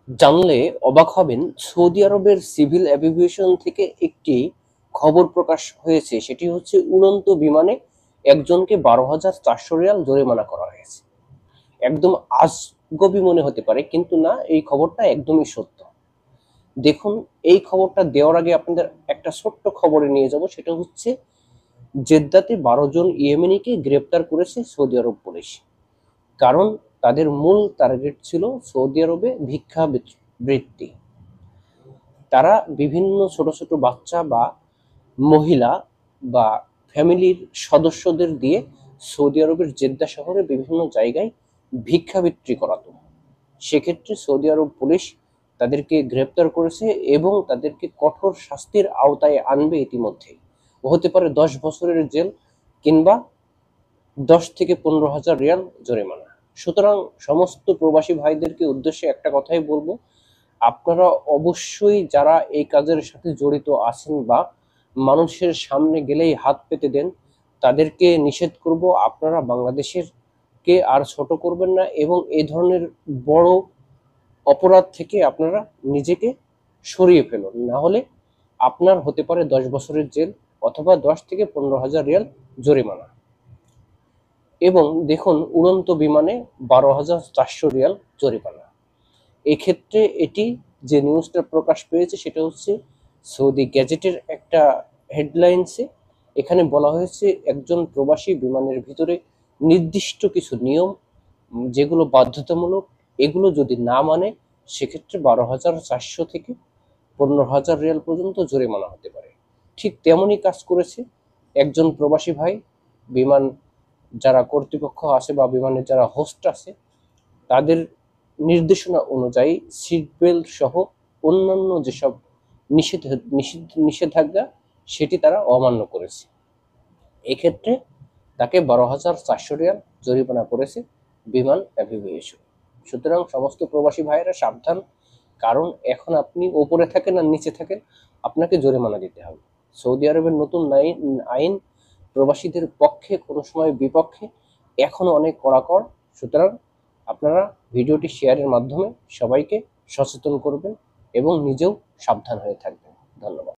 জানলে অবাক হবেন, সৌদি আরবের সিভিল অ্যাভিয়েশন থেকে একটি খবর প্রকাশ হয়েছে। সেটি হচ্ছে উড়ন্ত বিমানে একজনকে 12,400 রিয়াল জরিমানা করা হয়েছে। একদম আজগবি মনে হতে পারে, কিন্তু না, এই খবরটা একদমই সত্য। দেখুন, এই খবরটা দেওয়ার আগে আপনাদের একটা ছোট্ট খবরে নিয়ে যাব। সেটা হচ্ছে জেদ্দাতে 12 জন ইয়েমেনিকে গ্রেপ্তার করেছে সৌদি আরব পুলিশ। কারণ তাদের মূল টার্গেট ছিল সৌদি আরবে ভিক্ষাবৃত্তি। তারা বিভিন্ন ছোট ছোট বাচ্চা বা মহিলা বা ফ্যামিলির সদস্যদের দিয়ে সৌদি আরবের জেদ্দা শহরে বিভিন্ন জায়গায় ভিক্ষাবৃত্তি করাতো। সেক্ষেত্রে সৌদি আরব পুলিশ তাদেরকে গ্রেপ্তার করেছে এবং তাদেরকে কঠোর শাস্তির আওতায় আনবে ইতিমধ্যেই। হতে পারে 10 বছরের জেল কিংবা 10 থেকে 15 হাজার রিয়াল জরিমানা। সুতরাং সমস্ত প্রবাসী ভাইদেরকে উদ্দেশ্যে একটা কথাই বলবো, আপনারা অবশ্যই যারা এই কাজের সাথে জড়িত আছেন বা মানুষের সামনে গেলেই হাত পেতে দেন, তাদেরকে নিষেধ করব, আপনারা বাংলাদেশের কে আর ছোট করবেন না এবং এই ধরনের বড় অপরাধ থেকে আপনারা নিজেকে সরিয়ে ফেলুন। না হলে আপনার হতে পারে 10 বছরের জেল অথবা 10 থেকে 15 হাজার রিয়াল জরিমানা। এবং দেখুন, উড়ন্ত বিমানে 12,400 রিয়াল জরিমানা। এক্ষেত্রে এটি যে নিউজটা প্রকাশ পেয়েছে সেটা হচ্ছে সৌদি গ্যাজেটের একটা হেডলাইন্সে। এখানে বলা হয়েছে একজন প্রবাসী বিমানের ভিতরে নির্দিষ্ট কিছু নিয়ম, যেগুলো বাধ্যতামূলক, এগুলো যদি না মানে সেক্ষেত্রে 12,400 থেকে 15,000 রিয়াল পর্যন্ত জরিমানা হতে পারে। ঠিক তেমনই কাজ করেছে একজন প্রবাসী ভাই। বিমান যারা কর্তৃপক্ষ আছে বা বিমানের যারা হোস্ট আছে, তাদের নির্দেশনা অনুযায়ী সিট বেল্ট সহ অন্যান্য যেসব নিষেধাজ্ঞা সেটি তারা অমান্য করেছে। এক্ষেত্রে তাকে 12,400 রিয়াল জরিমানা করেছে বিমান অ্যাভিয়েশন। সুতরাং সমস্ত প্রবাসী ভাইয়েরা সাবধান, কারণ এখন আপনি ওপরে থাকেন আর নিচে থাকেন, আপনাকে জরিমানা দিতে হবে। সৌদি আরবের নতুন আইন প্রবাসীদের পক্ষে কোনো সময় বিপক্ষে, এখনো অনেক কড়াকড়। সুতরাং আপনারা ভিডিওটি শেয়ারের মাধ্যমে সবাইকে সচেতন করবেন এবং নিজেও সাবধান হয়ে থাকবেন। ধন্যবাদ।